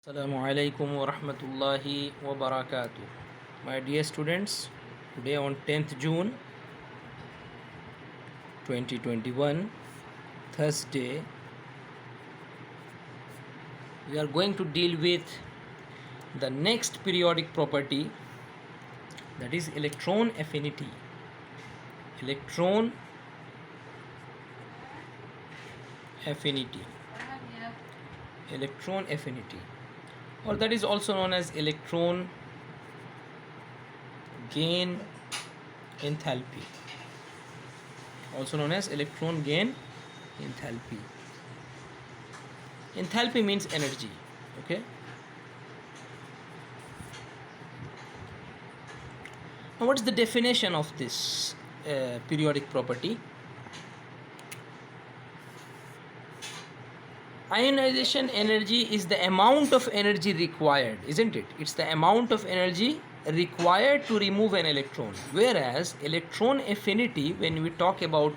Assalamu alaikum wa rahmatullahi wa barakatuh. My dear students, today on 10th June 2021, Thursday, we are going to deal with the next periodic property, that is electron affinity. Electron affinity. Electron affinity, or that is also known as electron gain enthalpy, also known as electron gain enthalpy. Enthalpy means energy. Okay, now what is the definition of this periodic property? Ionization energy is the amount of energy required, isn't it? It's the amount of energy required to remove an electron. Whereas electron affinity, when we talk about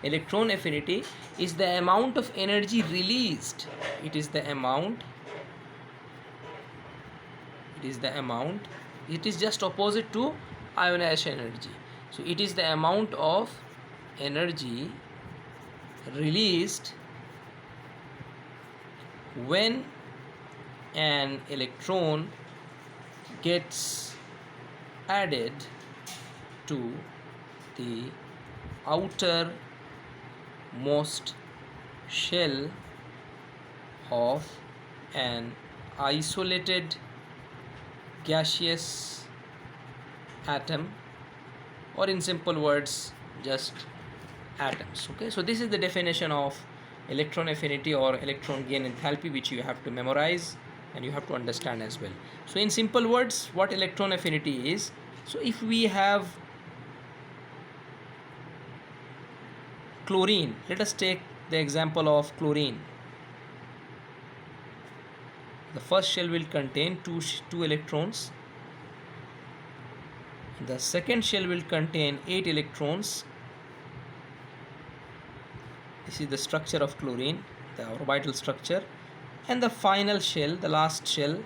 electron affinity, is the amount of energy released. It is the amount. It is just opposite to ionization energy. So it is the amount of energy released when an electron gets added to the outermost shell of an isolated gaseous atom, or in simple words, just atoms. Okay, so this is the definition of electron affinity or electron gain enthalpy, which you have to memorize and you have to understand as well. So in simple words, what electron affinity is: so if we have chlorine, let us take the example of chlorine. The first shell will contain two electrons. The second shell will contain 8 electrons. This is the structure of chlorine, the orbital structure, and the final shell, the last shell,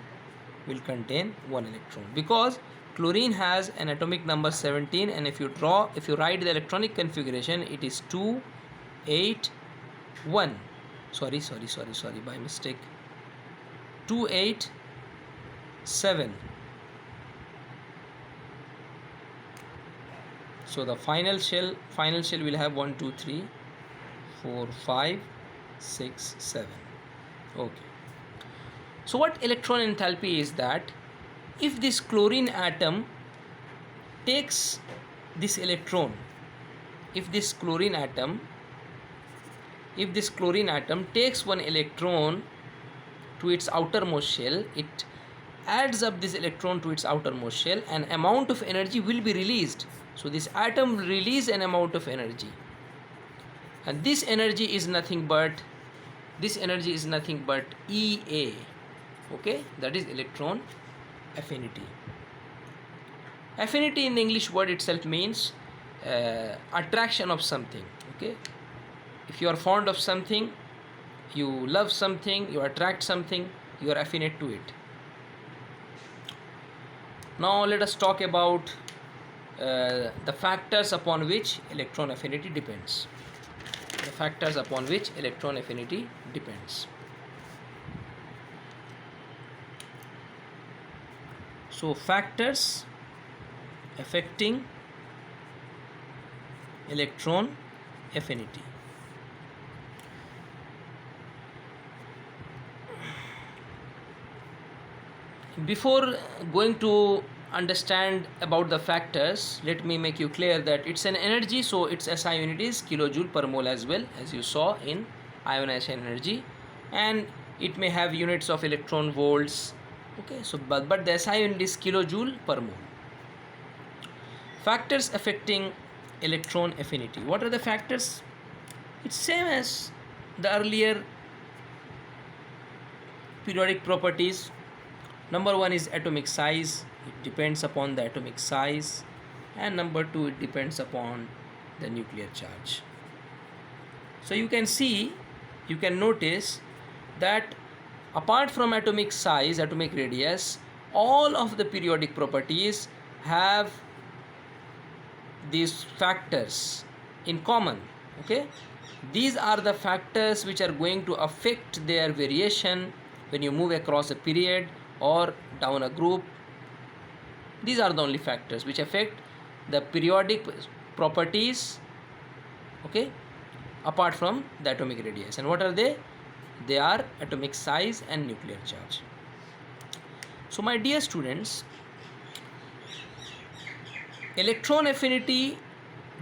will contain 1 electron, because chlorine has an atomic number 17, and if you write the electronic configuration, it is 2 8 1. Sorry, by mistake. 2 8 7. So the final shell will have 1 2 3 4 5 6 7. Okay, so what electron enthalpy is that if this chlorine atom takes this electron, if this chlorine atom takes one electron to its outermost shell, it adds up this electron to its outermost shell, an amount of energy will be released. So this atom will release an amount of energy, and this energy is nothing but EA. Okay, that is electron affinity. Affinity in the English word itself means attraction of something. Okay, if you are fond of something, you love something, you attract something, you are affinate to it. Now let us talk about the factors upon which electron affinity depends. So factors affecting electron affinity. Before going to understand about the factors, let me make you clear that it's an energy, so its SI unit is kilojoule per mole, as well as you saw in ionization energy, and it may have units of electron volts. Okay, so but the SI unit is kilojoule per mole. Factors affecting electron affinity. What are the factors? It's same as the earlier periodic properties. Number 1 is atomic size. It depends upon the atomic size. And number 2, it depends upon the nuclear charge. So you can notice that Apart from atomic size, atomic radius, all of the periodic properties have these factors in common. Okay, these are the factors which are going to affect their variation when you move across a period or down a group. These are the only factors which affect the periodic properties, okay, apart from the atomic radius. And what are they? They are atomic size and nuclear charge. So my dear students, electron affinity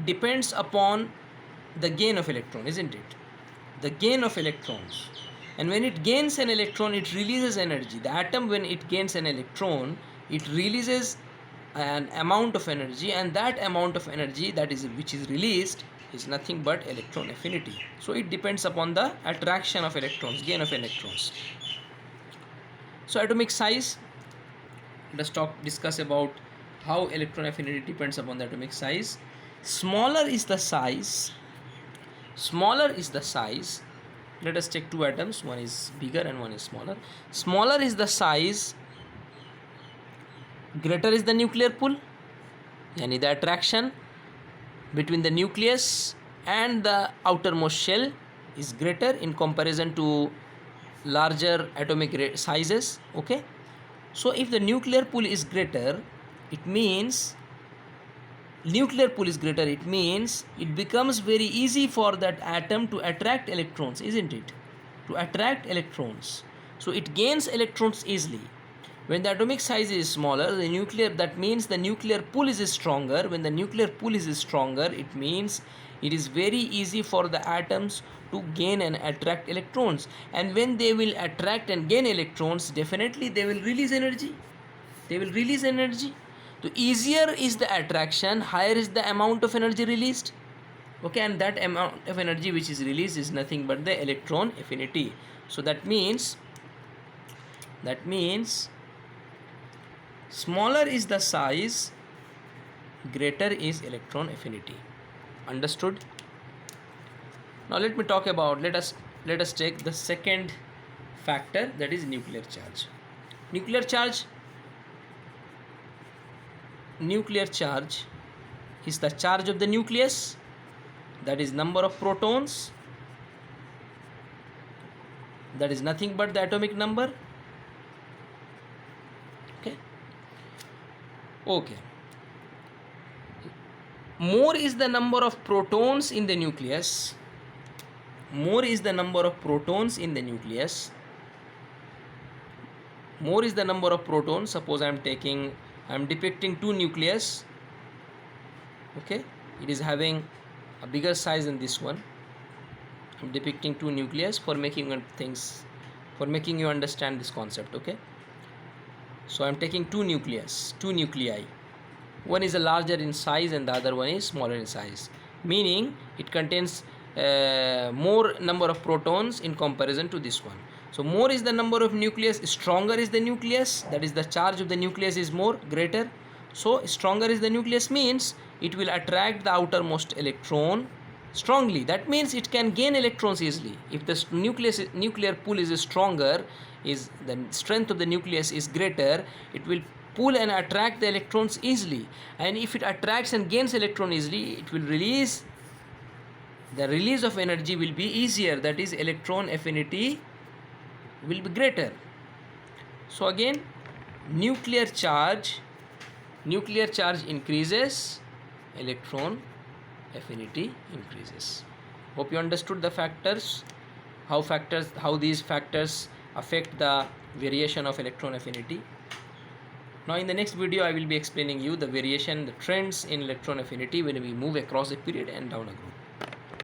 depends upon the gain of electron, isn't it? The gain of electrons. And when it gains an electron, it releases energy. The atom, when it gains an electron, it releases an amount of energy, and that amount of energy which is released is nothing but electron affinity. So it depends upon the attraction of electrons, gain of electrons. So atomic size, let's discuss about how electron affinity depends upon the atomic size. Smaller is the size, let us take two atoms, one is bigger and one is smaller. Smaller is the size, greater is the nuclear pull, yani the attraction between the nucleus and the outermost shell is greater in comparison to larger atomic sizes. Okay, so if the nuclear pull is greater, it means it becomes very easy for that atom to attract electrons, isn't it? To attract electrons. So it gains electrons easily. When the atomic size is smaller, that means the nuclear pull is stronger. When the nuclear pull is stronger, it means it is very easy for the atoms to gain and attract electrons. And when they will attract and gain electrons, definitely they will release energy. So easier is the attraction, higher is the amount of energy released. Okay, and that amount of energy which is released is nothing but the electron affinity. So that means smaller is the size, greater is electron affinity. Understood? Now let us take the second factor, that is nuclear charge. Nuclear charge is the charge of the nucleus, that is number of protons, that is nothing but the atomic number. Okay, more is the number of protons in the nucleus, suppose I am depicting two nucleus. Okay, it is having a bigger size than this one. I am depicting two nucleus for making you understand this concept. Okay, so I am taking two nuclei. One is larger in size and the other one is smaller in size, meaning it contains more number of protons in comparison to this one. So more is the number of nucleus, stronger is the nucleus, that is the charge of the nucleus is greater. So stronger is the nucleus means it will attract the outermost electron strongly. That means it can gain electrons easily. If the nuclear pull is stronger, is the strength of the nucleus is greater, it will pull and attract the electrons easily. And if it attracts and gains electron easily, it will release, the release of energy will be easier, that is electron affinity will be greater. So again, nuclear charge increases, electron affinity increases. Hope you understood the factors, how these factors affect the variation of electron affinity. Now in the next video I will be explaining you the variation, the trends in electron affinity when we move across a period and down a group.